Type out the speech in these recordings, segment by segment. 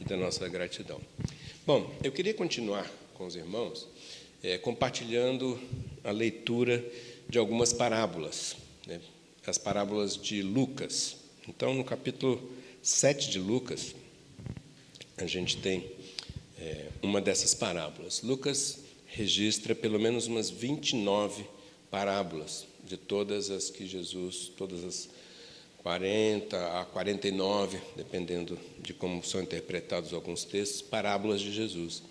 da nossa gratidão. Bom, eu queria continuar com os irmãos, compartilhando a leitura de algumas parábolas, né? As parábolas de Lucas. Então, no capítulo 7 de Lucas, a gente tem uma dessas parábolas. Lucas registra pelo menos umas 29 parábolas, de todas as que Jesus, todas as 40 a 49, dependendo de como são interpretados alguns textos, parábolas de Jesus.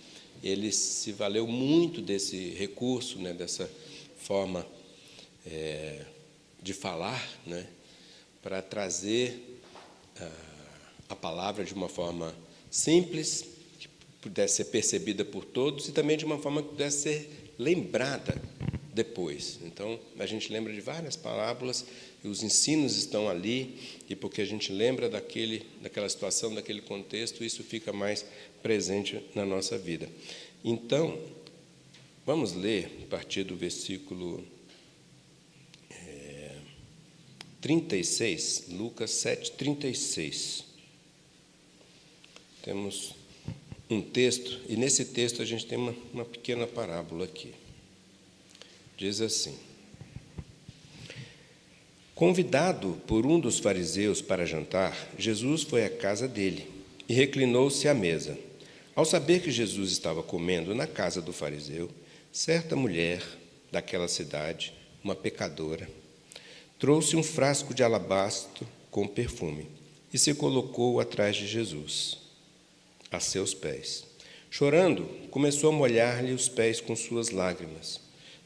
Ele se valeu muito desse recurso, né, dessa forma de falar, né, para trazer a palavra de uma forma simples, que pudesse ser percebida por todos, e também de uma forma que pudesse ser lembrada depois. Então, a gente lembra de várias parábolas, e os ensinos estão ali, e porque a gente lembra daquela situação, daquele contexto, isso fica mais presente na nossa vida. Então, vamos ler a partir do versículo 36, Lucas 7, 36. Temos um texto, e nesse texto a gente tem uma pequena parábola aqui. Diz assim: convidado por um dos fariseus para jantar, Jesus foi à casa dele e reclinou-se à mesa. Ao saber que Jesus estava comendo na casa do fariseu, certa mulher daquela cidade, uma pecadora, trouxe um frasco de alabastro com perfume e se colocou atrás de Jesus, a seus pés. Chorando, começou a molhar-lhe os pés com suas lágrimas.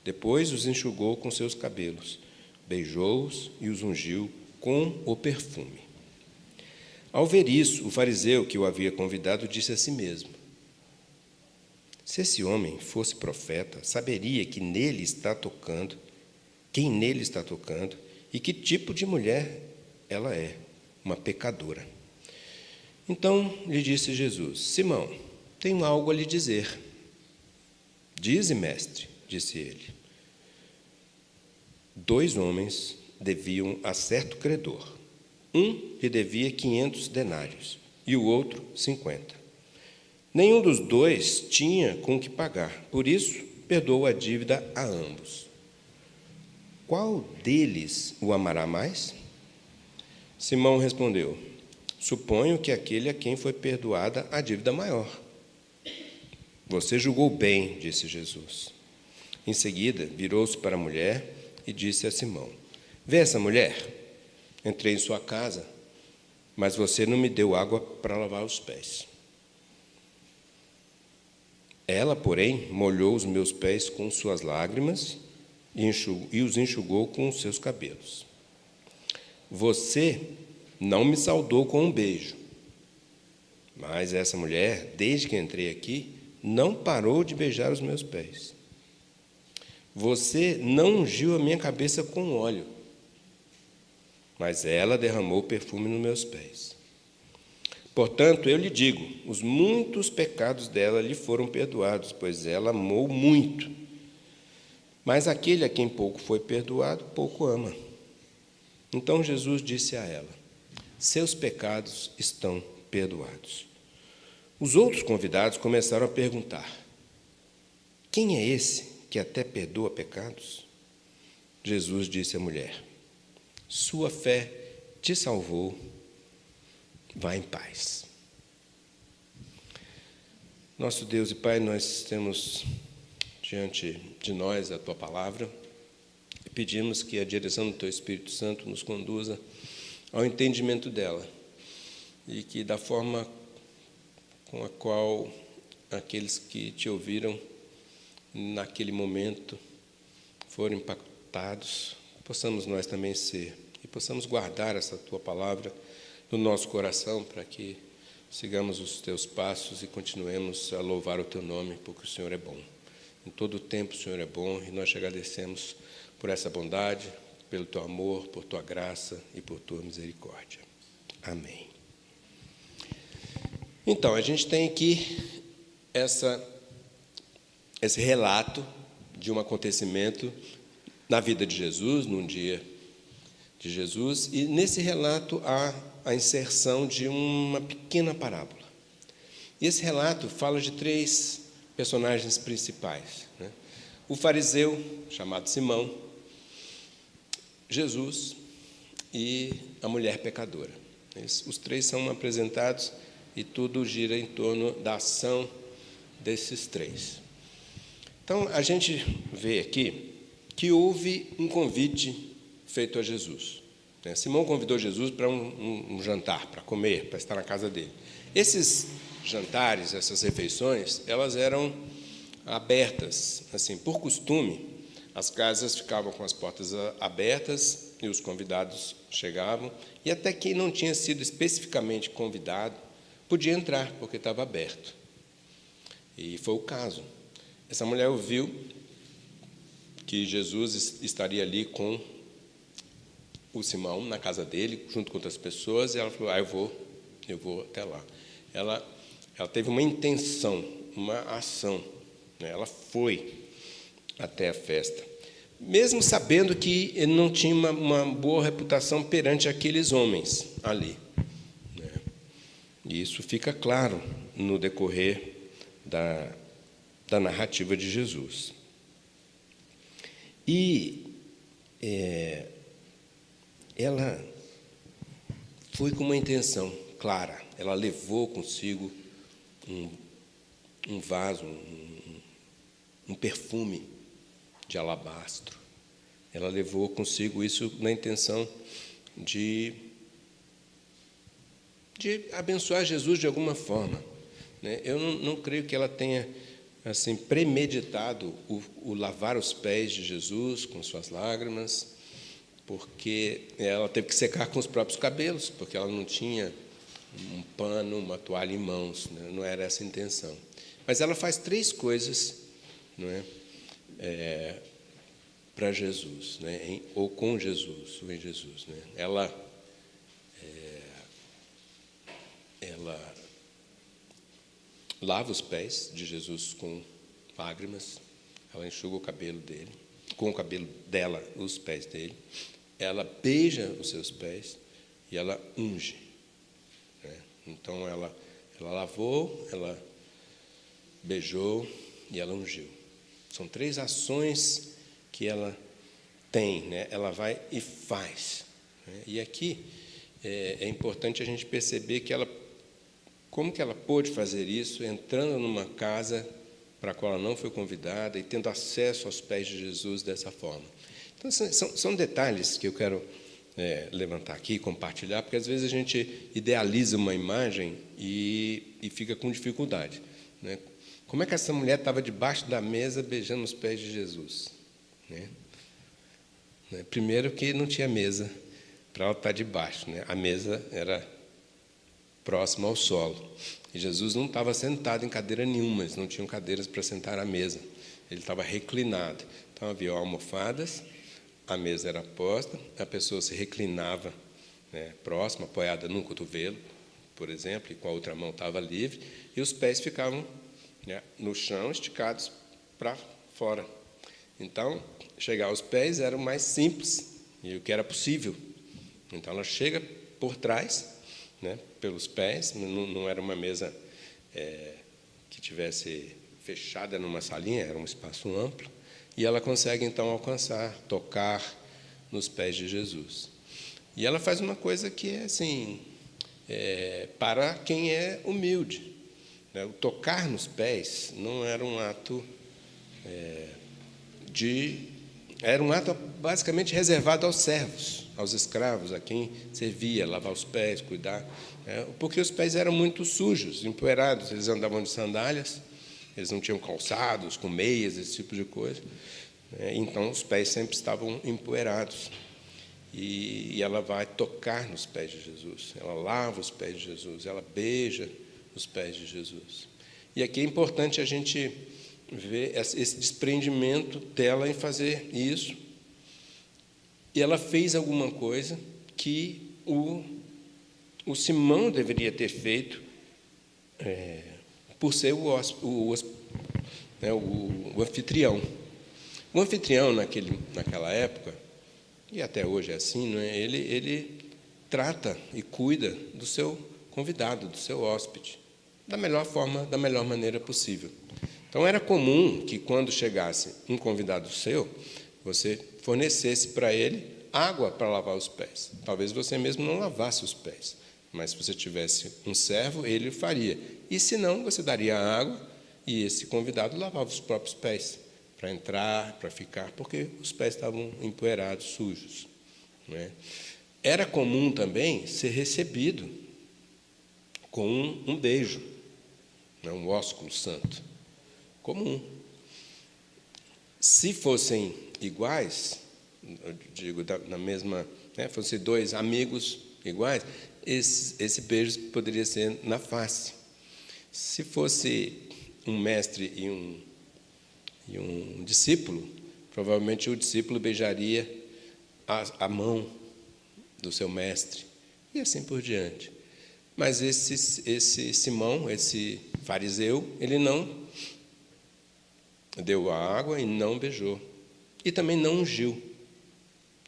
Depois os enxugou com seus cabelos, beijou-os e os ungiu com o perfume. Ao ver isso, o fariseu que o havia convidado disse a si mesmo: se esse homem fosse profeta, saberia que nele está tocando, quem nele está tocando e que tipo de mulher ela é, uma pecadora. Então lhe disse Jesus: Simão, tenho algo a lhe dizer. Dize, mestre, disse ele. 2 homens deviam a certo credor. Um lhe devia 500 denários e o outro 50. Nenhum dos dois tinha com que pagar, por isso perdoou a dívida a ambos. Qual deles o amará mais? Simão respondeu: suponho que aquele a quem foi perdoada a dívida maior. Você julgou bem, disse Jesus. Em seguida, virou-se para a mulher e disse a Simão: vê essa mulher? Entrei em sua casa, mas você não me deu água para lavar os pés. Ela, porém, molhou os meus pés com suas lágrimas e os enxugou com os seus cabelos. Você não me saudou com um beijo, mas essa mulher, desde que entrei aqui, não parou de beijar os meus pés. Você não ungiu a minha cabeça com óleo, mas ela derramou perfume nos meus pés. Portanto, eu lhe digo, os muitos pecados dela lhe foram perdoados, pois ela amou muito. Mas aquele a quem pouco foi perdoado, pouco ama. Então Jesus disse a ela: seus pecados estão perdoados. Os outros convidados começaram a perguntar: quem é esse que até perdoa pecados? Jesus disse à mulher: sua fé te salvou, vá em paz. Nosso Deus e Pai, nós temos diante de nós a Tua palavra e pedimos que a direção do Teu Espírito Santo nos conduza ao entendimento dela e que da forma com a qual aqueles que Te ouviram naquele momento foram impactados, possamos nós também ser e possamos guardar essa Tua palavra no nosso coração para que sigamos os Teus passos e continuemos a louvar o Teu nome, porque o Senhor é bom. Em todo o tempo o Senhor é bom e nós te agradecemos por essa bondade, pelo Teu amor, por Tua graça e por Tua misericórdia. Amém. Então, a gente tem aqui esse relato de um acontecimento na vida de Jesus, num dia de Jesus, e nesse relato há a inserção de uma pequena parábola. E esse relato fala de 3 personagens principais, né? O fariseu, chamado Simão, Jesus e a mulher pecadora. Os 3 são apresentados e tudo gira em torno da ação desses 3. Então, a gente vê aqui que houve um convite feito a Jesus. Simão convidou Jesus para um jantar, para comer, para estar na casa dele. Esses jantares, essas refeições, elas eram abertas. Assim, por costume, as casas ficavam com as portas abertas e os convidados chegavam, e até quem não tinha sido especificamente convidado podia entrar, porque estava aberto. E foi o caso. Essa mulher ouviu que Jesus estaria ali com o Simão na casa dele, junto com outras pessoas, e ela falou: eu vou até lá. Ela teve uma intenção, uma ação, né? Ela foi até a festa, mesmo sabendo que ele não tinha uma boa reputação perante aqueles homens ali, né? E isso fica claro no decorrer da narrativa de Jesus. E ela foi com uma intenção clara. Ela levou consigo um vaso, um perfume de alabastro. Ela levou consigo isso na intenção de abençoar Jesus de alguma forma, né? Eu não creio que ela tenha assim premeditado o lavar os pés de Jesus com suas lágrimas, porque ela teve que secar com os próprios cabelos, porque ela não tinha um pano, uma toalha em mãos, né? Não era essa a intenção. Mas ela faz 3 coisas, não é? Para Jesus, né? Ou com Jesus, ou em Jesus, né? Ela lava os pés de Jesus com lágrimas, ela enxuga o cabelo dele, com o cabelo dela, os pés dele, ela beija os seus pés e ela unge, né? Então, ela lavou, ela beijou e ela ungiu. São 3 ações que ela tem, né? Ela vai e faz, né? E aqui é importante a gente perceber que como que ela pôde fazer isso, entrando numa casa para a qual ela não foi convidada e tendo acesso aos pés de Jesus dessa forma. Então, são detalhes que eu quero levantar aqui, compartilhar, porque às vezes a gente idealiza uma imagem e fica com dificuldade, né? Como é que essa mulher estava debaixo da mesa beijando os pés de Jesus, né? Primeiro que não tinha mesa para ela estar debaixo, né? A mesa era próxima ao solo. E Jesus não estava sentado em cadeira nenhuma, eles não tinham cadeiras para sentar à mesa. Ele estava reclinado. Então havia almofadas, a mesa era posta, a pessoa se reclinava, né, próxima, apoiada num cotovelo, por exemplo, e com a outra mão estava livre, e os pés ficavam, né, no chão, esticados para fora. Então, chegar aos pés era o mais simples e o que era possível. Então, ela chega por trás, né, pelos pés, não era uma mesa que tivesse fechada numa salinha, era um espaço amplo, e ela consegue, então, alcançar, tocar nos pés de Jesus. E ela faz uma coisa que é, assim, para quem é humilde, né? O tocar nos pés não era um ato era um ato basicamente reservado aos servos, aos escravos, a quem servia, lavar os pés, cuidar, né? Porque os pés eram muito sujos, empoeirados, eles andavam de sandálias, eles não tinham calçados, com meias, esse tipo de coisa, né? Então os pés sempre estavam empoeirados. E ela vai tocar nos pés de Jesus, ela lava os pés de Jesus, ela beija os pés de Jesus. E aqui é importante a gente ver esse desprendimento dela em fazer isso. E ela fez alguma coisa que o Simão deveria ter feito por ser o anfitrião. O anfitrião, naquela época, e até hoje é assim, não é? Ele trata e cuida do seu convidado, do seu hóspede, da melhor forma, da melhor maneira possível. Então, era comum que, quando chegasse um convidado seu, você fornecesse para ele água para lavar os pés. Talvez você mesmo não lavasse os pés, mas se você tivesse um servo, ele o faria. E, se não, você daria água e esse convidado lavava os próprios pés, para entrar, para ficar, porque os pés estavam empoeirados, sujos. Não é? Era comum também ser recebido com um beijo, um ósculo santo. Comum. Se fossem iguais, eu digo na mesma, fossem dois amigos iguais, esse beijo poderia ser na face. Se fosse um mestre e um discípulo, provavelmente o discípulo beijaria a mão do seu mestre, e assim por diante. Mas esse Simão, esse fariseu, ele não deu a água e não beijou. E também não ungiu,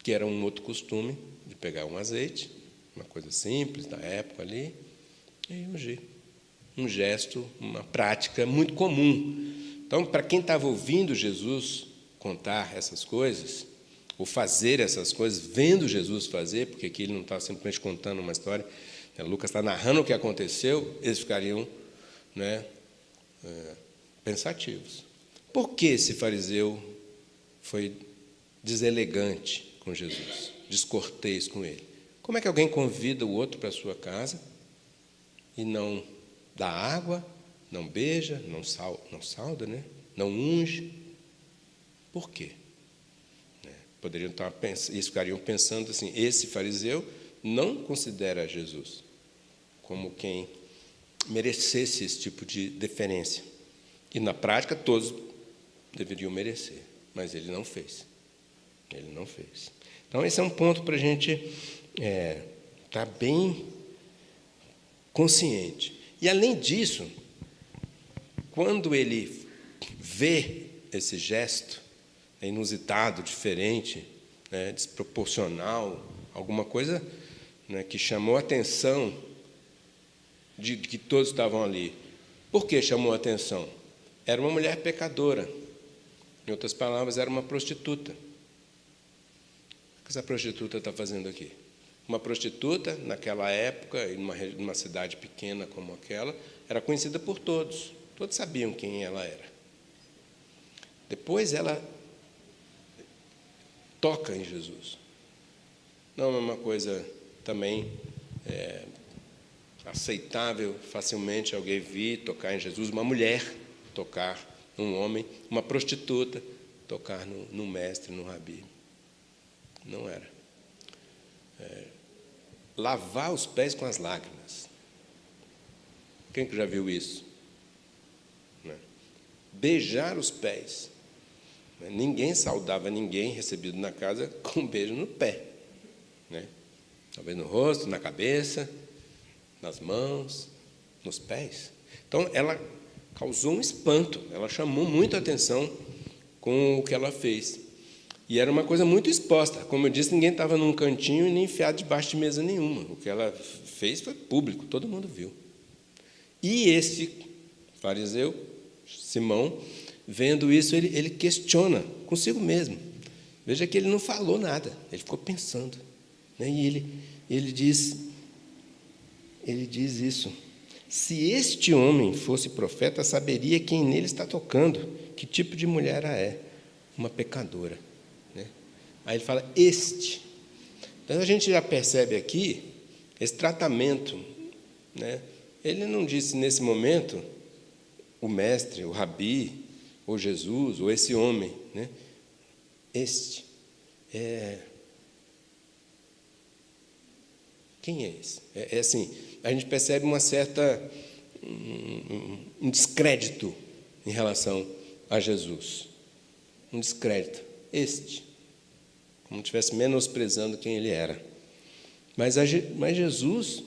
que era um outro costume de pegar um azeite, uma coisa simples da época ali, e ungir. Um gesto, uma prática muito comum. Então, para quem estava ouvindo Jesus contar essas coisas, ou fazer essas coisas, vendo Jesus fazer, porque aqui ele não está simplesmente contando uma história, Lucas está narrando o que aconteceu, eles ficariam pensativos. Por que esse fariseu foi deselegante com Jesus, descortês com ele? Como é que alguém convida o outro para a sua casa e não dá água, não beija, não salda, não unge? Por quê? Poderiam estar pensando, eles ficariam pensando assim: esse fariseu não considera Jesus como quem merecesse esse tipo de deferência. E, na prática, todos deveriam merecer, mas ele não fez. Ele não fez. Então, esse é um ponto para a gente estar bem consciente. E, além disso, quando ele vê esse gesto inusitado, diferente, desproporcional, alguma coisa que chamou a atenção de que todos estavam ali. Por que chamou a atenção? Era uma mulher pecadora. Em outras palavras, era uma prostituta. O que essa prostituta está fazendo aqui? Uma prostituta, naquela época, em uma cidade pequena como aquela, era conhecida por todos. Todos sabiam quem ela era. Depois ela toca em Jesus. Não é uma coisa também aceitável, facilmente alguém vir tocar em Jesus, uma mulher tocar num homem, uma prostituta tocar no mestre, no rabi. Não era. Lavar os pés com as lágrimas. Quem que já viu isso? Beijar os pés. Ninguém saudava ninguém recebido na casa com um beijo no pé. Talvez no rosto, na cabeça, nas mãos, nos pés. Então, ela causou um espanto, ela chamou muito a atenção com o que ela fez. E era uma coisa muito exposta. Como eu disse, ninguém estava num cantinho e nem enfiado debaixo de mesa nenhuma. O que ela fez foi público, todo mundo viu. E esse fariseu, Simão, vendo isso, ele questiona consigo mesmo. Veja que ele não falou nada, ele ficou pensando. E ele diz isso: se este homem fosse profeta, saberia quem nele está tocando, que tipo de mulher ela é, uma pecadora. Aí ele fala, este. Então a gente já percebe aqui esse tratamento. Ele não disse nesse momento o mestre, o rabi, ou Jesus, ou esse homem. Este. Quem é esse? É assim, a gente percebe uma certa um descrédito em relação a Jesus. Um descrédito. Este. Como se estivesse menosprezando quem ele era. Mas Jesus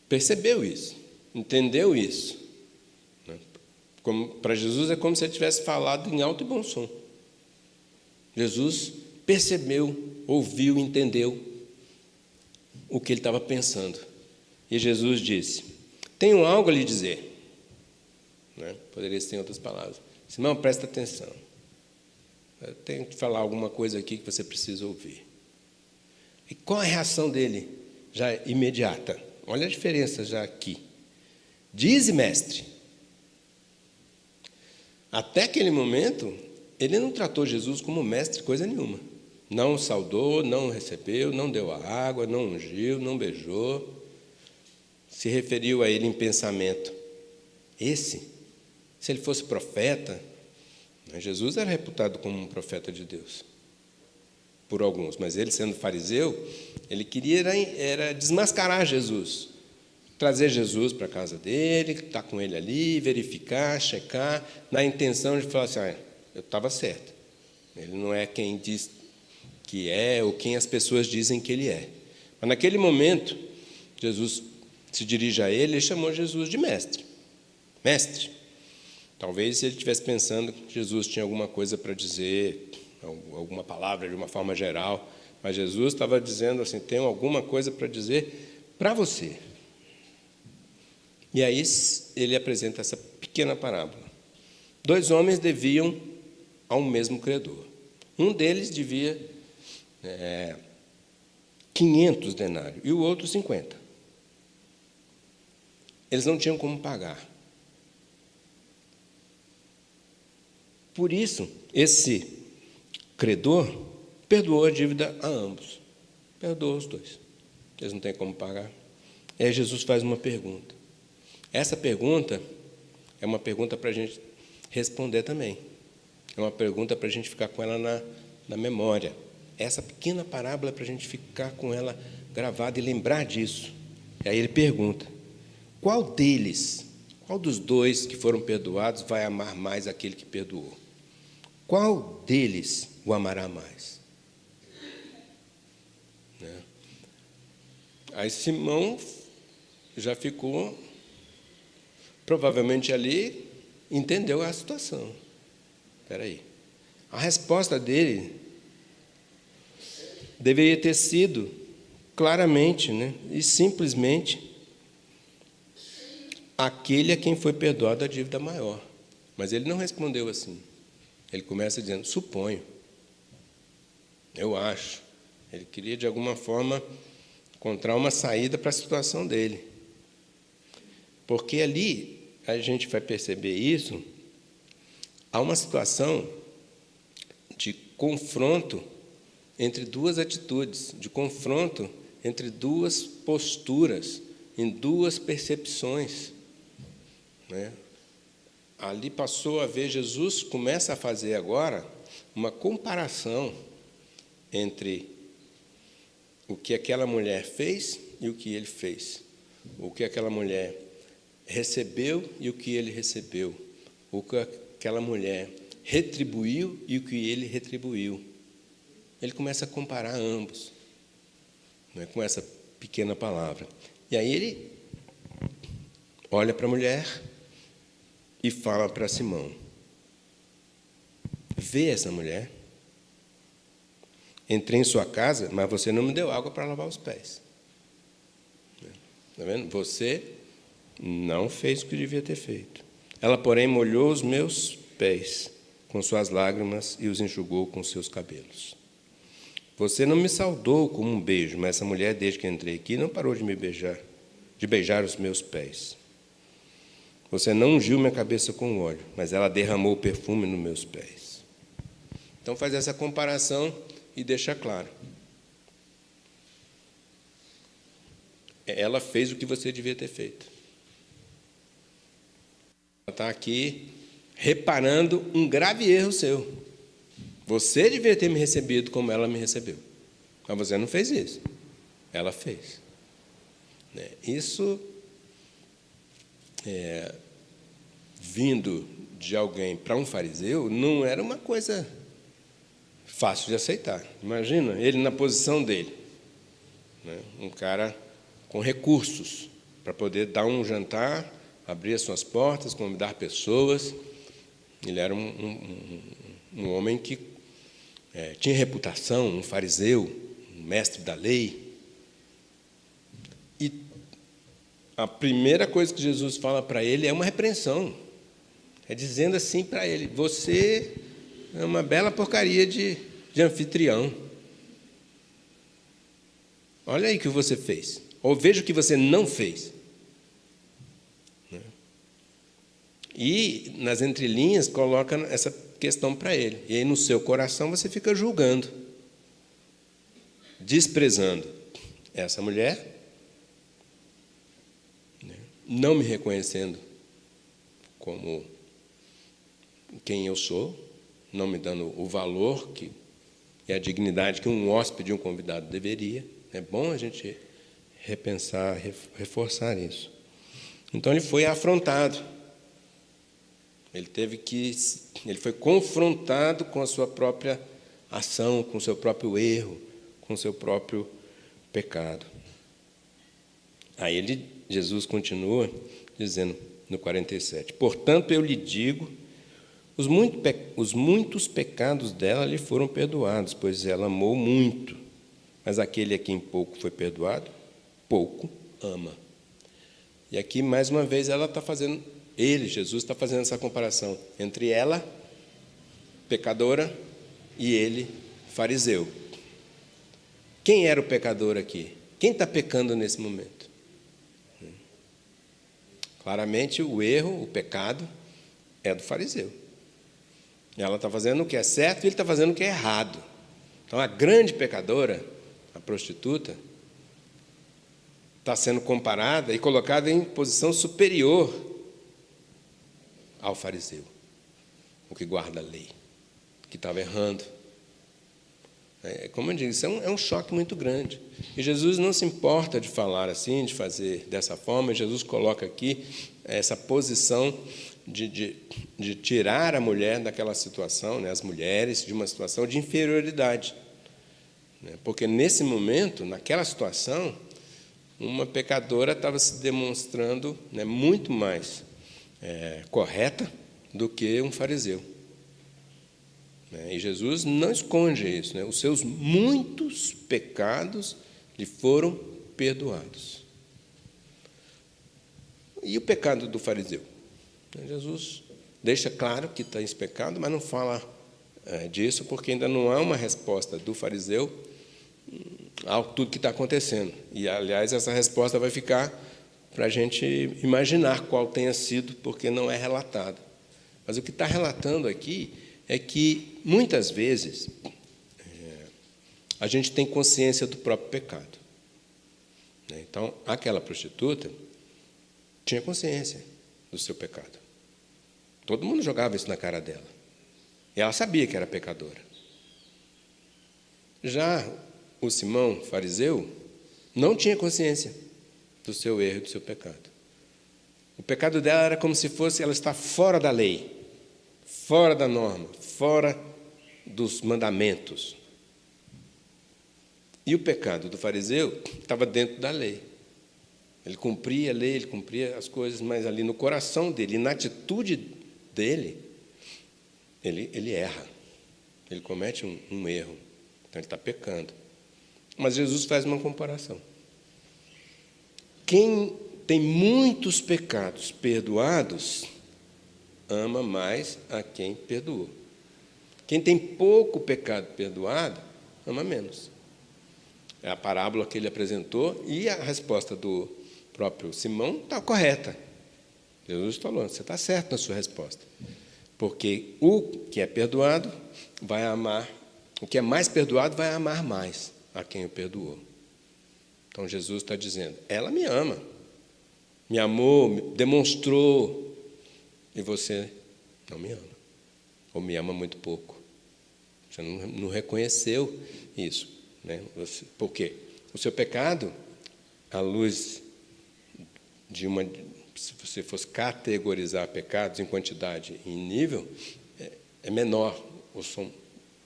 percebeu isso, entendeu isso. Para Jesus é como se ele tivesse falado em alto e bom som. Jesus percebeu, ouviu, entendeu o que ele estava pensando. E Jesus disse: tenho algo a lhe dizer. Né? Poderia ser em outras palavras. Simão, presta atenção. Eu tenho que falar alguma coisa aqui que você precisa ouvir. E qual a reação dele, já imediata? Olha a diferença já aqui. Dize, mestre. Até aquele momento, ele não tratou Jesus como mestre, coisa nenhuma. Não o saudou, não o recebeu, não deu a água, não ungiu, não beijou. Se referiu a ele em pensamento. Se ele fosse profeta, Jesus era reputado como um profeta de Deus, por alguns, mas ele, sendo fariseu, ele queria era desmascarar Jesus, trazer Jesus para a casa dele, estar com ele ali, verificar, checar, na intenção de falar assim: eu estava certo, ele não é quem diz que é, ou quem as pessoas dizem que ele é. Mas naquele momento, Jesus se dirige a ele e chamou Jesus de mestre. Mestre. Talvez ele estivesse pensando que Jesus tinha alguma coisa para dizer, alguma palavra de uma forma geral, mas Jesus estava dizendo assim: tenho alguma coisa para dizer para você. E aí ele apresenta essa pequena parábola. 2 homens deviam a um mesmo credor. Um deles devia 500 denários e o outro 50. Eles não tinham como pagar. Por isso, esse credor perdoou a dívida a ambos. Perdoou os dois. Eles não têm como pagar. E aí Jesus faz uma pergunta. Essa pergunta é uma pergunta para a gente responder também. É uma pergunta para a gente ficar com ela na memória. Essa pequena parábola é para a gente ficar com ela gravada e lembrar disso. E aí ele pergunta: qual dos 2 que foram perdoados vai amar mais aquele que perdoou? Qual deles o amará mais? Aí Simão já ficou, provavelmente ali, entendeu a situação. Espera aí. A resposta dele deveria ter sido claramente, e simplesmente, aquele a quem foi perdoado a dívida maior. Mas ele não respondeu assim. Ele começa dizendo: suponho, eu acho. Ele queria, de alguma forma, encontrar uma saída para a situação dele. Porque ali, a gente vai perceber isso, há uma situação de confronto entre 2 atitudes, de confronto entre 2 posturas, em 2 percepções. Ali passou a ver, Jesus começa a fazer agora uma comparação entre o que aquela mulher fez e o que ele fez. O que aquela mulher recebeu e o que ele recebeu. O que aquela mulher retribuiu e o que ele retribuiu. Ele começa a comparar ambos, com essa pequena palavra. E aí ele olha para a mulher e fala para Simão: vê essa mulher? Entrei em sua casa, mas você não me deu água para lavar os pés. Está vendo? Você não fez o que devia ter feito. Ela, porém, molhou os meus pés com suas lágrimas e os enxugou com seus cabelos. Você não me saudou com um beijo, mas essa mulher, desde que entrei aqui, não parou de me beijar, de beijar os meus pés. Você não ungiu minha cabeça com óleo, mas ela derramou perfume nos meus pés. Então faz essa comparação e deixa claro. Ela fez o que você devia ter feito. Ela está aqui reparando um grave erro seu. Você devia ter me recebido como ela me recebeu. Mas você não fez isso. Ela fez. Isso vindo de alguém para um fariseu, não era uma coisa fácil de aceitar. Imagina ele na posição dele, um cara com recursos para poder dar um jantar, abrir as suas portas, convidar pessoas. Ele era um homem que tinha reputação, um fariseu, um mestre da lei. E a primeira coisa que Jesus fala para ele é uma repreensão. É dizendo assim para ele: você é uma bela porcaria de anfitrião. Olha aí o que você fez. Ou veja o que você não fez. E, nas entrelinhas, coloca essa questão para ele. E aí, no seu coração, você fica julgando, desprezando essa mulher, não me reconhecendo como quem eu sou, não me dando o valor e a dignidade que um hóspede, um convidado deveria. É bom a gente repensar, reforçar isso. Então ele foi afrontado. Ele foi confrontado com a sua própria ação, com o seu próprio erro, com o seu próprio pecado. Aí Jesus continua dizendo no 47: portanto, eu lhe digo, os muitos pecados dela lhe foram perdoados, pois ela amou muito. Mas aquele a quem pouco foi perdoado, pouco ama. E aqui, mais uma vez, Jesus está fazendo essa comparação entre ela, pecadora, e ele, fariseu. Quem era o pecador aqui? Quem está pecando nesse momento? Claramente, o erro, o pecado, é do fariseu. Ela está fazendo o que é certo e ele está fazendo o que é errado. Então, a grande pecadora, a prostituta, está sendo comparada e colocada em posição superior ao fariseu, o que guarda a lei, que estava errando. Como eu digo, isso é um choque muito grande. E Jesus não se importa de falar assim, de fazer dessa forma. Jesus coloca aqui essa posição de tirar a mulher daquela situação, as mulheres, de uma situação de inferioridade. Porque nesse momento, naquela situação, uma pecadora estava se demonstrando muito mais correta do que um fariseu. E Jesus não esconde isso. Os seus muitos pecados lhe foram perdoados. E o pecado do fariseu? Jesus deixa claro que está esse pecado, mas não fala disso, porque ainda não há uma resposta do fariseu a tudo que está acontecendo. E, aliás, essa resposta vai ficar para a gente imaginar qual tenha sido, porque não é relatado. Mas o que está relatando aqui é que, muitas vezes, a gente tem consciência do próprio pecado. Então, aquela prostituta tinha consciência do seu pecado. Todo mundo jogava isso na cara dela. E ela sabia que era pecadora. Já o Simão, fariseu, não tinha consciência do seu erro e do seu pecado. O pecado dela era como se fosse ela estar fora da lei, fora da norma, fora dos mandamentos. E o pecado do fariseu estava dentro da lei. Ele cumpria a lei, ele cumpria as coisas, mas ali no coração dele, na atitude dele, ele erra. Ele comete um erro. Então ele está pecando. Mas Jesus faz uma comparação. Quem tem muitos pecados perdoados, ama mais a quem perdoou. Quem tem pouco pecado perdoado, ama menos. É a parábola que ele apresentou e a resposta do próprio Simão está correta. Jesus falou, você está certo na sua resposta. Porque o que é perdoado vai amar, o que é mais perdoado vai amar mais a quem o perdoou. Então Jesus está dizendo, ela me ama, me amou, me demonstrou, e você não me ama, ou me ama muito pouco. Você não reconheceu isso. Por quê? O seu pecado, à luz de se você fosse categorizar pecados em quantidade e em nível, é menor, ou são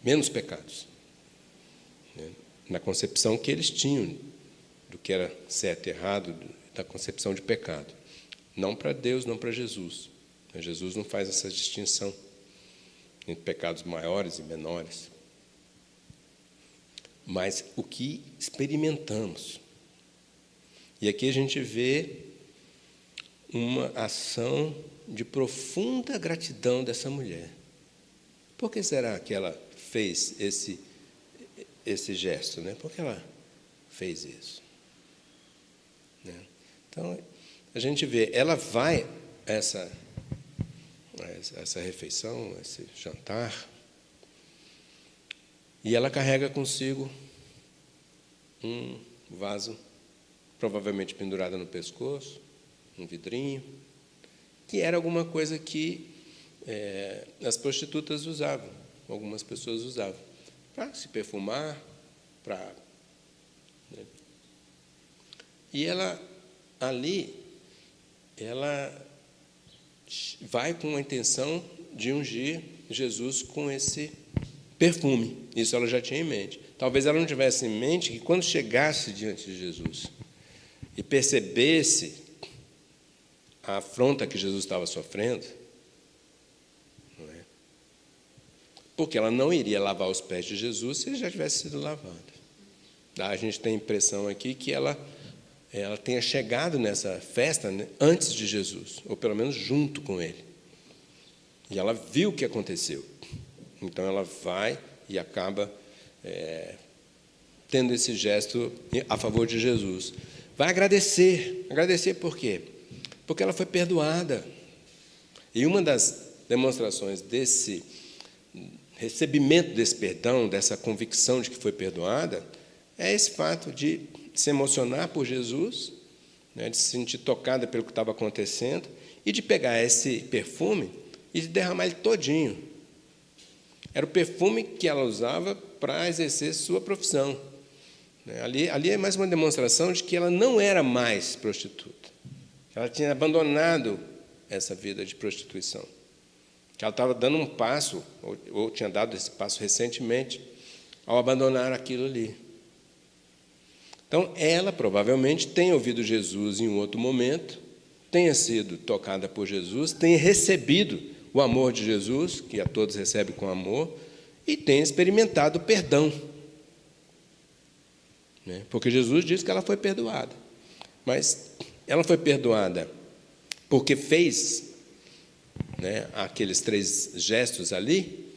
menos pecados. Na concepção que eles tinham do que era certo e errado, da concepção de pecado. Não para Deus, não para Jesus. Jesus não faz essa distinção entre pecados maiores e menores. Mas o que experimentamos. E aqui a gente vê uma ação de profunda gratidão dessa mulher. Por que será que ela fez esse gesto, né? Por que ela fez isso? Né? Então, a gente vê, ela vai essa refeição, esse jantar, e ela carrega consigo um vaso, provavelmente pendurado no pescoço, um vidrinho, que era alguma coisa que as prostitutas usavam, algumas pessoas usavam, para se perfumar, né? E ela, ali, ela vai com a intenção de ungir Jesus com esse perfume. Isso ela já tinha em mente. Talvez ela não tivesse em mente que quando chegasse diante de Jesus e percebesse a afronta que Jesus estava sofrendo, não é? Porque ela não iria lavar os pés de Jesus se ele já tivesse sido lavado. A gente tem a impressão aqui que ela tenha chegado nessa festa, né, antes de Jesus, ou pelo menos junto com ele. E ela viu o que aconteceu. Então ela vai e acaba tendo esse gesto a favor de Jesus. Vai agradecer. Agradecer por quê? Porque ela foi perdoada. E uma das demonstrações desse recebimento desse perdão, dessa convicção de que foi perdoada, é esse fato de se emocionar por Jesus, né, de se sentir tocada pelo que estava acontecendo, e de pegar esse perfume e de derramar ele todinho. Era o perfume que ela usava para exercer sua profissão. Ali é mais uma demonstração de que ela não era mais prostituta. Ela tinha abandonado essa vida de prostituição. Que ela estava dando um passo, ou tinha dado esse passo recentemente, ao abandonar aquilo ali. Então, ela provavelmente tenha ouvido Jesus em um outro momento, tenha sido tocada por Jesus, tenha recebido o amor de Jesus, que a todos recebe com amor, e tenha experimentado o perdão. Né? Porque Jesus disse que ela foi perdoada. Mas ela foi perdoada porque fez, né, aqueles 3 gestos ali,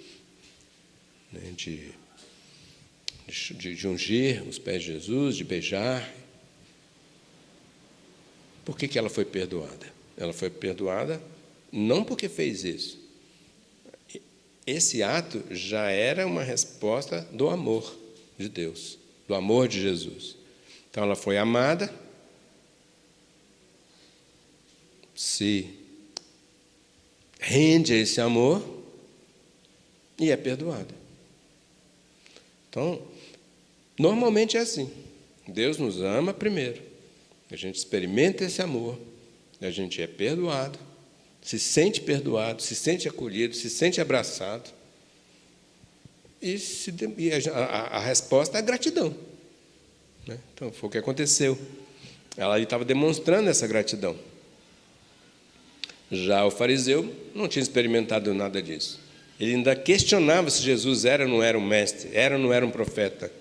né, de ungir os pés de Jesus, de beijar. Por que ela foi perdoada? Ela foi perdoada não porque fez isso. Esse ato já era uma resposta do amor de Deus, do amor de Jesus. Então ela foi amada, se rende a esse amor e é perdoada. Então, normalmente é assim. Deus nos ama primeiro. A gente experimenta esse amor, a gente é perdoado, se sente perdoado, se sente acolhido, se sente abraçado. E a resposta é gratidão. Né? Então, foi o que aconteceu. Ela estava demonstrando essa gratidão. Já o fariseu não tinha experimentado nada disso. Ele ainda questionava se Jesus era ou não era um mestre, era ou não era um profeta.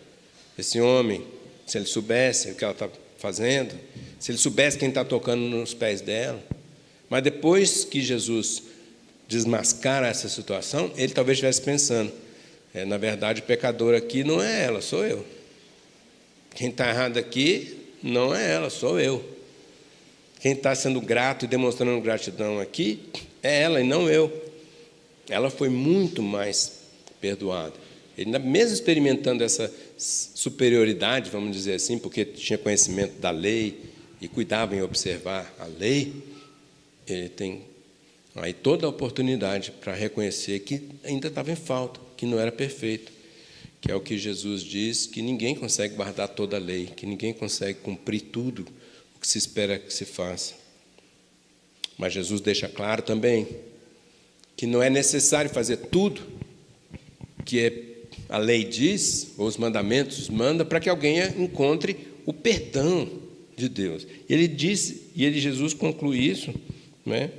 Esse homem, se ele soubesse o que ela está fazendo, se ele soubesse quem está tocando nos pés dela. Mas depois que Jesus desmascara essa situação, ele talvez estivesse pensando, na verdade, o pecador aqui não é ela, sou eu. Quem está errado aqui não é ela, sou eu. Quem está sendo grato e demonstrando gratidão aqui é ela e não eu. Ela foi muito mais perdoada. Ele, mesmo experimentando essa superioridade, vamos dizer assim, porque tinha conhecimento da lei e cuidava em observar a lei, ele tem aí toda a oportunidade para reconhecer que ainda estava em falta, que não era perfeito, que é o que Jesus diz, que ninguém consegue guardar toda a lei, que ninguém consegue cumprir tudo o que se espera que se faça. Mas Jesus deixa claro também que não é necessário fazer tudo que a lei diz, ou os mandamentos manda, para que alguém encontre o perdão de Deus. Ele diz, Jesus conclui isso, né,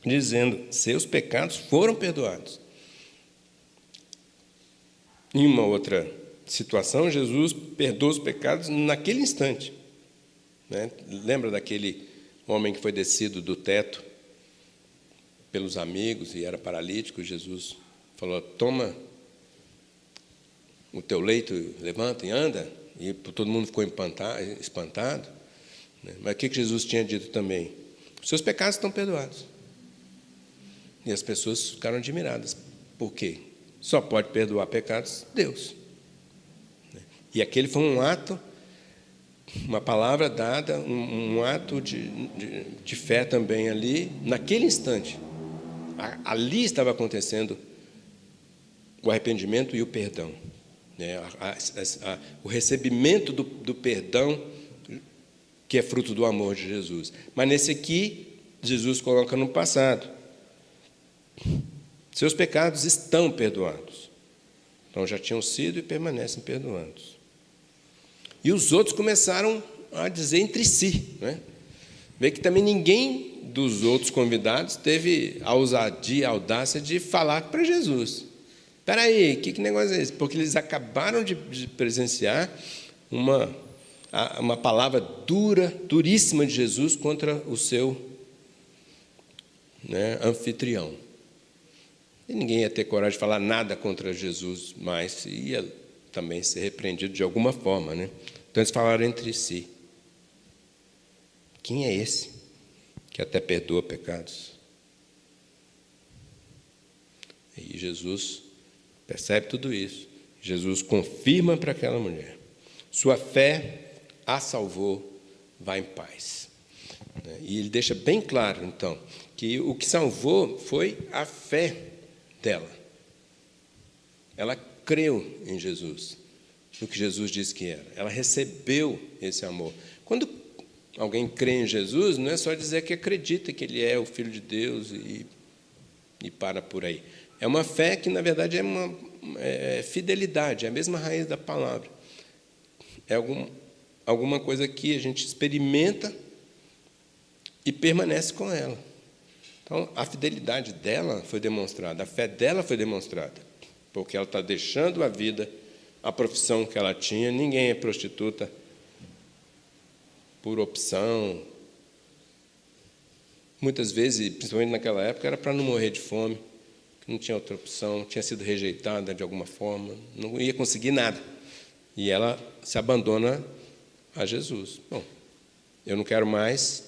dizendo, seus pecados foram perdoados. Em uma outra situação, Jesus perdoa os pecados naquele instante. Né? Lembra daquele homem que foi descido do teto pelos amigos e era paralítico, Jesus falou: toma o teu leito, levanta e anda. E todo mundo ficou espantado. Mas o que Jesus tinha dito também? Os seus pecados estão perdoados. E as pessoas ficaram admiradas. Por quê? Só pode perdoar pecados Deus. E aquele foi um ato, uma palavra dada, um ato de fé também ali, naquele instante. Ali estava acontecendo o arrependimento e o perdão. O recebimento do perdão, que é fruto do amor de Jesus. Mas nesse aqui, Jesus coloca no passado. Seus pecados estão perdoados. Então já tinham sido e permanecem perdoados. E os outros começaram a dizer entre si, né? Vê que também ninguém dos outros convidados teve a ousadia, a audácia de falar para Jesus. Espera aí, que negócio é esse? Porque eles acabaram de presenciar uma palavra duríssima de Jesus contra o seu, anfitrião. E ninguém ia ter coragem de falar nada contra Jesus, mas ia também ser repreendido de alguma forma, né? Então eles falaram entre si: quem é esse que até perdoa pecados? E Jesus percebe tudo isso. Jesus confirma para aquela mulher: sua fé a salvou, vá em paz. E ele deixa bem claro, então, que o que salvou foi a fé dela. Ela creu em Jesus, no que Jesus disse que era. Ela recebeu esse amor. Quando alguém crê em Jesus, não é só dizer que acredita que Ele é o Filho de Deus e para por aí. É uma fé que, na verdade, é fidelidade, é a mesma raiz da palavra. É alguma coisa que a gente experimenta e permanece com ela. Então, a fidelidade dela foi demonstrada, a fé dela foi demonstrada, porque ela está deixando a vida, a profissão que ela tinha. Ninguém é prostituta por opção. Muitas vezes, principalmente naquela época, era para não morrer de fome, não tinha outra opção, tinha sido rejeitada de alguma forma, não ia conseguir nada. E ela se abandona a Jesus. Bom, eu não quero mais,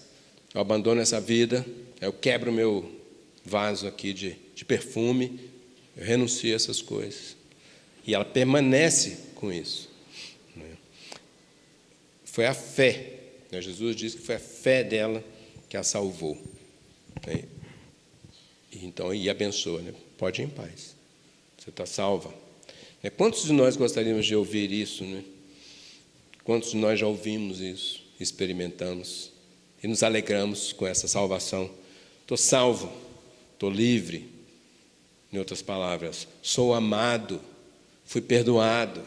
eu abandono essa vida, eu quebro o meu vaso aqui de perfume, eu renuncio a essas coisas. E ela permanece com isso. Foi a fé. Jesus disse que foi a fé dela que a salvou. Então, e abençoa, né? Pode ir em paz. Você está salva. Quantos de nós gostaríamos de ouvir isso, né? Quantos de nós já ouvimos isso, experimentamos e nos alegramos com essa salvação? Estou salvo, estou livre. Em outras palavras, sou amado, fui perdoado.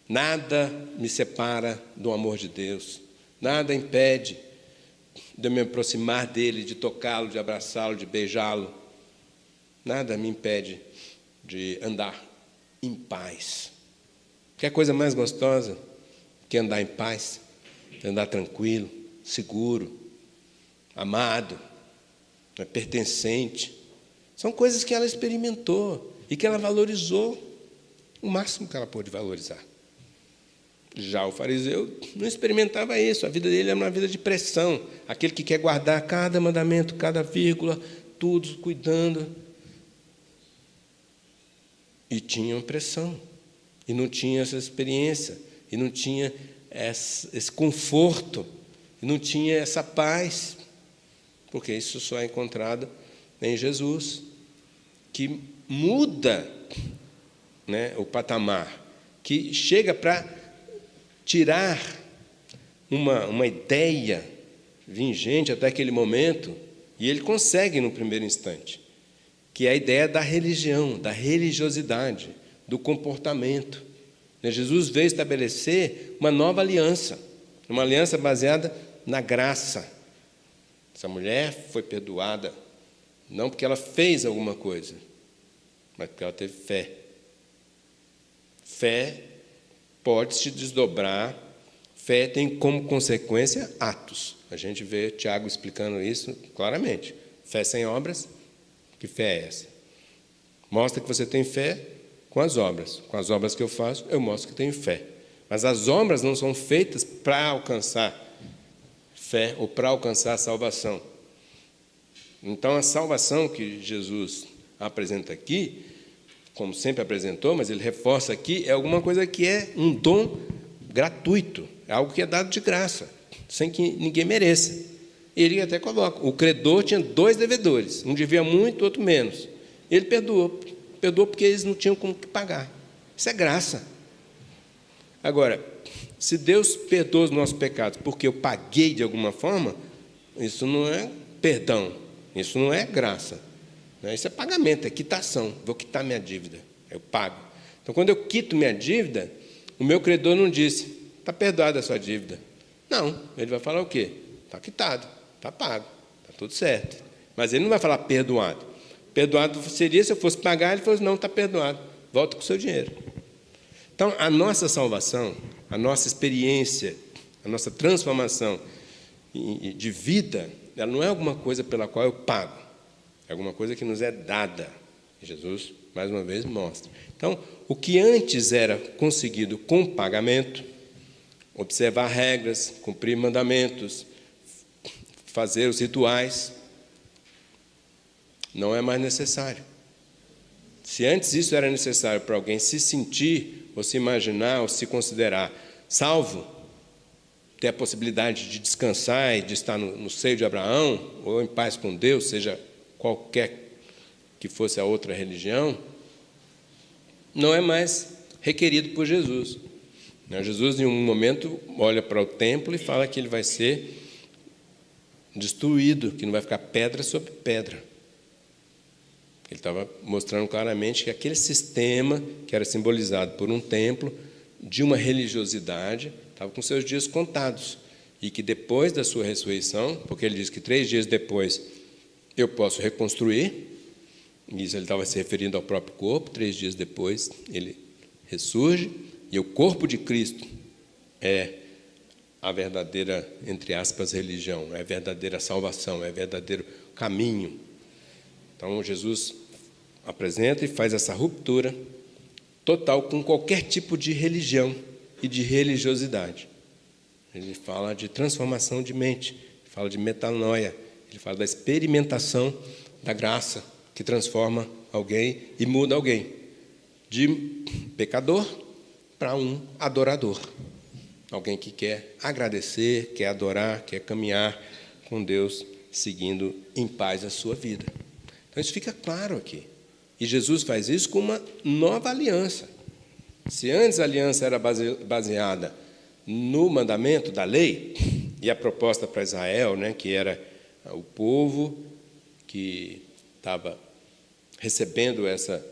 Nada me separa do amor de Deus. Nada impede de eu me aproximar dele, de tocá-lo, de abraçá-lo, de beijá-lo. Nada me impede de andar em paz. Que coisa mais gostosa que andar em paz, andar tranquilo, seguro, amado, pertencente. São coisas que ela experimentou e que ela valorizou o máximo que ela pôde valorizar. Já o fariseu não experimentava isso, a vida dele era uma vida de pressão, aquele que quer guardar cada mandamento, cada vírgula, tudo, cuidando. E tinha pressão, e não tinha essa experiência, e não tinha esse conforto, e não tinha essa paz, porque isso só é encontrado em Jesus, que muda, o patamar, que chega para tirar uma ideia vingente até aquele momento, e ele consegue no primeiro instante, que é a ideia da religião, da religiosidade, do comportamento. Jesus veio estabelecer uma nova aliança, uma aliança baseada na graça. Essa mulher foi perdoada, não porque ela fez alguma coisa, mas porque ela teve fé. Fé pode se desdobrar, Fé tem como consequência atos. A gente vê Tiago explicando isso claramente. Fé sem obras, que fé é essa? Mostra que você tem fé com as obras. Com as obras que eu faço, eu mostro que tenho fé. Mas as obras não são feitas para alcançar fé ou para alcançar a salvação. Então, a salvação que Jesus apresenta aqui, como sempre apresentou, mas ele reforça aqui, é alguma coisa que é um dom gratuito, é algo que é dado de graça, sem que ninguém mereça. Ele até coloca, o credor tinha 2 devedores, um devia muito, outro menos. Ele perdoou porque eles não tinham como pagar. Isso é graça. Agora, se Deus perdoa os nossos pecados porque eu paguei de alguma forma, isso não é perdão, isso não é graça. Isso é pagamento, é quitação. Vou quitar minha dívida, eu pago. Então, quando eu quito minha dívida, o meu credor não disse, está perdoada a sua dívida. Não, ele vai falar o quê? Está quitado, está pago, está tudo certo. Mas ele não vai falar perdoado. Perdoado seria se eu fosse pagar, ele fosse, não, está perdoado, volta com o seu dinheiro. Então, a nossa salvação, a nossa experiência, a nossa transformação de vida, ela não é alguma coisa pela qual eu pago, é alguma coisa que nos é dada. Jesus, mais uma vez, mostra. Então, o que antes era conseguido com pagamento, observar regras, cumprir mandamentos, fazer os rituais, não é mais necessário. Se antes isso era necessário para alguém se sentir, ou se imaginar, ou se considerar salvo, ter a possibilidade de descansar e de estar no seio de Abraão, ou em paz com Deus, seja qualquer que fosse a outra religião, não é mais requerido por Jesus. Jesus, em um momento, olha para o templo e fala que ele vai ser destruído, que não vai ficar pedra sobre pedra. Ele estava mostrando claramente que aquele sistema que era simbolizado por um templo, de uma religiosidade, estava com seus dias contados. E que depois da sua ressurreição, porque ele diz que 3 dias depois eu posso reconstruir, e isso ele estava se referindo ao próprio corpo, 3 dias depois ele ressurge, e o corpo de Cristo é a verdadeira, entre aspas, religião, é a verdadeira salvação, é o verdadeiro caminho. Então, Jesus apresenta e faz essa ruptura total com qualquer tipo de religião e de religiosidade. Ele fala de transformação de mente, fala de metanoia, ele fala da experimentação da graça que transforma alguém e muda alguém de pecador para um adorador. Alguém que quer agradecer, quer adorar, quer caminhar com Deus, seguindo em paz a sua vida. Então, isso fica claro aqui. E Jesus faz isso com uma nova aliança. Se antes a aliança era baseada no mandamento da lei, e a proposta para Israel, que era o povo que estava recebendo essa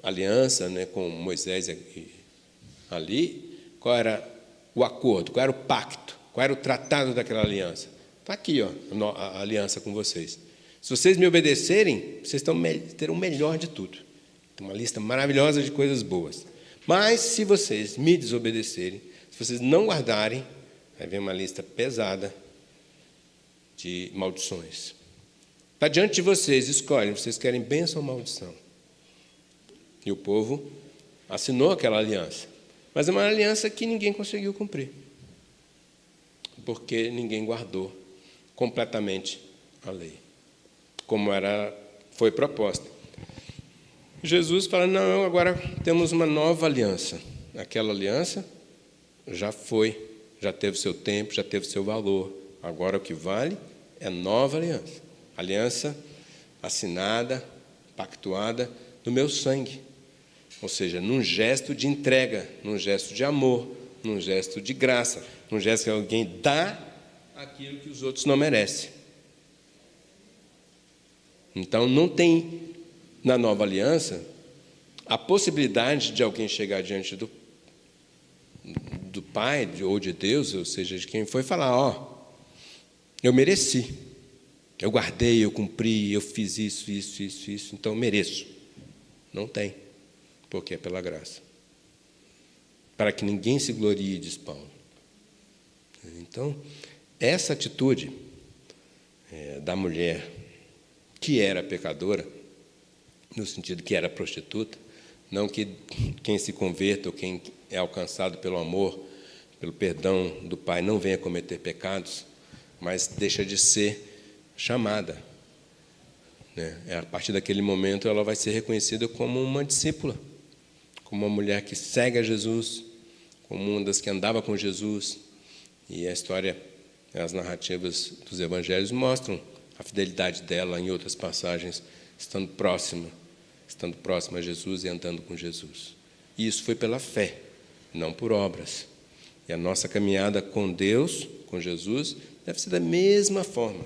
aliança com Moisés ali, qual era o acordo, qual era o pacto, qual era o tratado daquela aliança? Está aqui, a aliança com vocês. Se vocês me obedecerem, vocês terão o melhor de tudo. Tem uma lista maravilhosa de coisas boas. Mas, se vocês me desobedecerem, se vocês não guardarem, vai vir uma lista pesada de maldições. Está diante de vocês, escolhem, vocês querem bênção ou maldição. E o povo assinou aquela aliança. Mas é uma aliança que ninguém conseguiu cumprir. Porque ninguém guardou completamente a lei, como foi proposta. Jesus fala, não, agora temos uma nova aliança. Aquela aliança já foi, já teve seu tempo, já teve seu valor. Agora o que vale é nova aliança. Aliança assinada, pactuada no meu sangue. Ou seja, num gesto de entrega, num gesto de amor, num gesto de graça, num gesto que alguém dá aquilo que os outros não merecem. Então, não tem, na nova aliança, a possibilidade de alguém chegar diante do Pai ou de Deus, ou seja, de quem foi, falar, eu mereci, eu guardei, eu cumpri, eu fiz isso, então eu mereço. Não tem, porque é pela graça. Para que ninguém se glorie, diz Paulo. Então, essa atitude da mulher que era pecadora, no sentido que era prostituta, não que quem se converta ou quem é alcançado pelo amor, pelo perdão do Pai, não venha cometer pecados, mas deixa de ser chamada. A partir daquele momento, ela vai ser reconhecida como uma discípula, como uma mulher que segue a Jesus, como uma das que andava com Jesus. E a história, as narrativas dos evangelhos mostram a fidelidade dela em outras passagens, estando próxima a Jesus e andando com Jesus. E isso foi pela fé, não por obras. E a nossa caminhada com Deus, com Jesus, deve ser da mesma forma.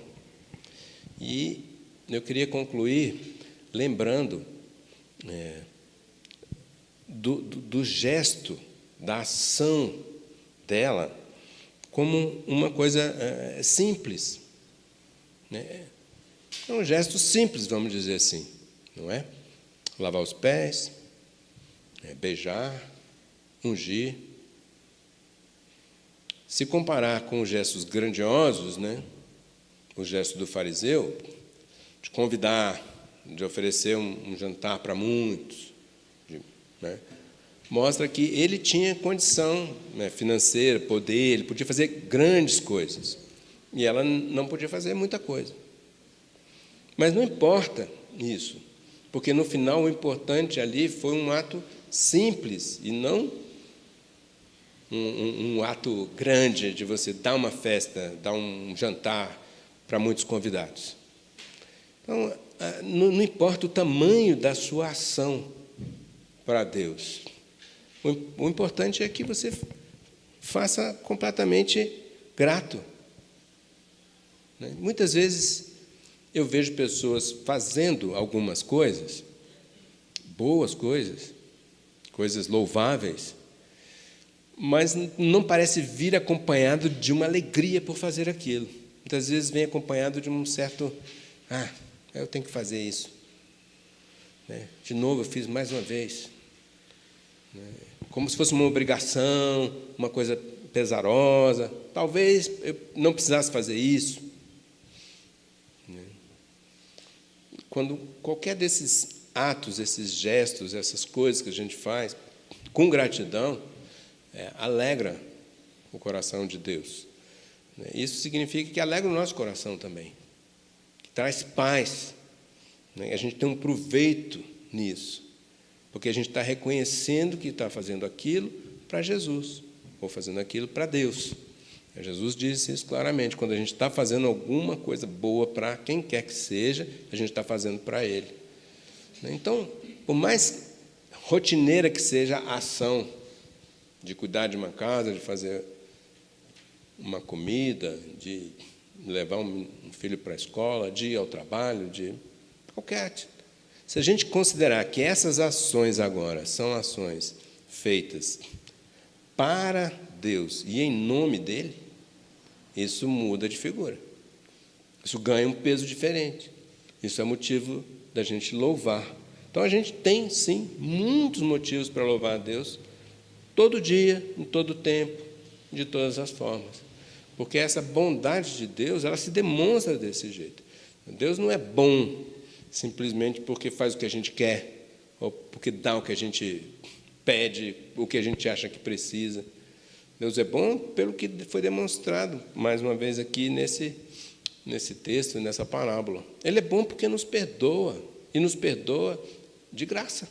E eu queria concluir lembrando do gesto, da ação dela, como uma coisa simples. É um gesto simples, vamos dizer assim, não é? Lavar os pés, beijar, ungir. Se comparar com os gestos grandiosos, o gesto do fariseu, de convidar, de oferecer um jantar para muitos, mostra que ele tinha condição financeira, poder, ele podia fazer grandes coisas. E ela não podia fazer muita coisa. Mas não importa isso, porque no final o importante ali foi um ato simples e não um ato grande de você dar uma festa, dar um jantar para muitos convidados. Então, não importa o tamanho da sua ação para Deus. O importante é que você faça completamente grato. Muitas vezes eu vejo pessoas fazendo algumas coisas, boas coisas, coisas louváveis, mas não parece vir acompanhado de uma alegria por fazer aquilo. Muitas vezes vem acompanhado de um certo, eu tenho que fazer isso. De novo, eu fiz mais uma vez. Como se fosse uma obrigação, uma coisa pesarosa. Talvez eu não precisasse fazer isso. Quando qualquer desses atos, esses gestos, essas coisas que a gente faz, com gratidão, alegra o coração de Deus. Isso significa que alegra o nosso coração também, que traz paz. A gente tem um proveito nisso, porque a gente está reconhecendo que está fazendo aquilo para Jesus, ou fazendo aquilo para Deus. Jesus disse isso claramente: quando a gente está fazendo alguma coisa boa para quem quer que seja, a gente está fazendo para Ele. Então, por mais rotineira que seja a ação de cuidar de uma casa, de fazer uma comida, de levar um filho para a escola, de ir ao trabalho, de qualquer. Se a gente considerar que essas ações agora são ações feitas para Deus e em nome dEle, isso muda de figura. Isso ganha um peso diferente. Isso é motivo da gente louvar. Então, a gente tem, sim, muitos motivos para louvar a Deus, todo dia, em todo tempo, de todas as formas. Porque essa bondade de Deus, ela se demonstra desse jeito. Deus não é bom simplesmente porque faz o que a gente quer, ou porque dá o que a gente pede, o que a gente acha que precisa. Deus é bom pelo que foi demonstrado, mais uma vez, aqui nesse texto, nessa parábola. Ele é bom porque nos perdoa, e nos perdoa de graça,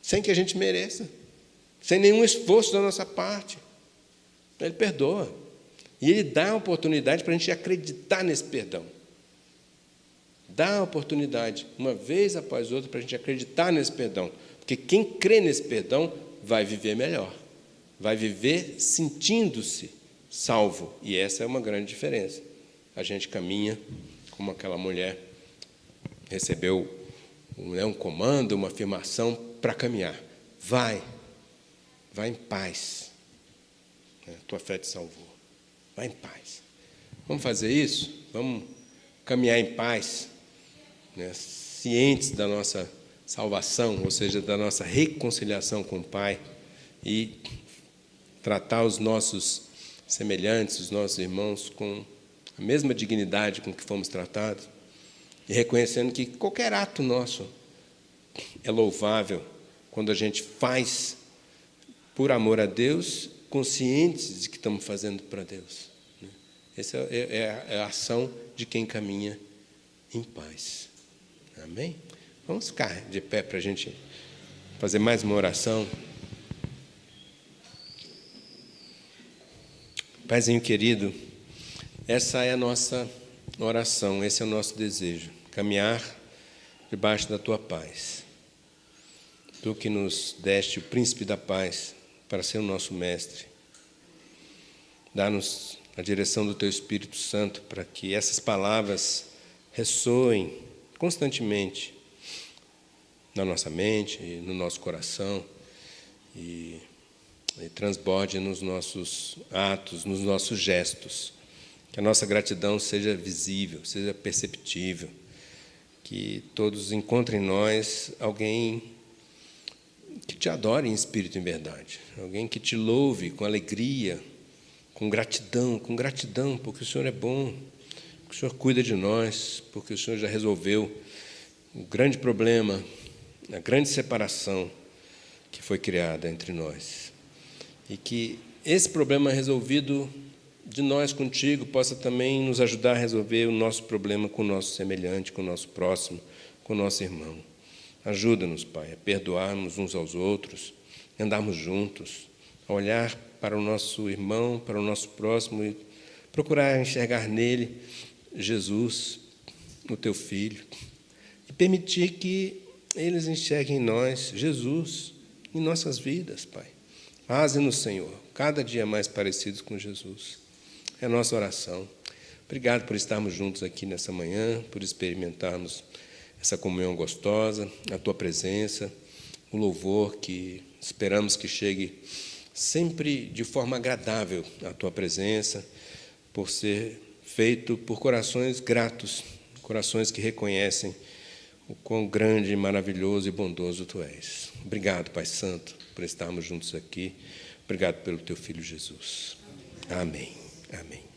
sem que a gente mereça, sem nenhum esforço da nossa parte. Ele perdoa. E Ele dá a oportunidade para a gente acreditar nesse perdão. Dá a oportunidade, uma vez após outra, para a gente acreditar nesse perdão. Porque quem crê nesse perdão vai viver melhor. Vai viver sentindo-se salvo. E essa é uma grande diferença. A gente caminha como aquela mulher recebeu um comando, uma afirmação para caminhar. Vai em paz. Tua fé te salvou. Vai em paz. Vamos fazer isso? Vamos caminhar em paz, cientes da nossa salvação, ou seja, da nossa reconciliação com o Pai, e tratar os nossos semelhantes, os nossos irmãos, com a mesma dignidade com que fomos tratados, e reconhecendo que qualquer ato nosso é louvável quando a gente faz por amor a Deus, conscientes de que estamos fazendo para Deus. Essa é a ação de quem caminha em paz. Amém? Vamos ficar de pé para a gente fazer mais uma oração. Paizinho querido, essa é a nossa oração, esse é o nosso desejo, caminhar debaixo da Tua paz. Tu que nos deste o príncipe da paz para ser o nosso mestre. Dá-nos a direção do Teu Espírito Santo para que essas palavras ressoem constantemente na nossa mente e no nosso coração e transborde nos nossos atos, nos nossos gestos. Que a nossa gratidão seja visível, seja perceptível. Que todos encontrem em nós alguém que te adore em espírito e em verdade. Alguém que te louve com alegria, com gratidão, porque o Senhor é bom, porque o Senhor cuida de nós, porque o Senhor já resolveu o grande problema, a grande separação que foi criada entre nós. E que esse problema resolvido de nós contigo possa também nos ajudar a resolver o nosso problema com o nosso semelhante, com o nosso próximo, com o nosso irmão. Ajuda-nos, Pai, a perdoarmos uns aos outros, a andarmos juntos, a olhar para o nosso irmão, para o nosso próximo e procurar enxergar nele Jesus, o Teu Filho, e permitir que eles enxerguem em nós Jesus, em nossas vidas, Pai. Faze-nos, Senhor, cada dia mais parecidos com Jesus. É a nossa oração. Obrigado por estarmos juntos aqui nessa manhã, por experimentarmos essa comunhão gostosa, a Tua presença, o louvor que esperamos que chegue sempre de forma agradável à Tua presença, por ser feito por corações gratos, corações que reconhecem o quão grande, maravilhoso e bondoso Tu és. Obrigado, Pai Santo, por estarmos juntos aqui. Obrigado pelo Teu Filho Jesus. Amém. Amém.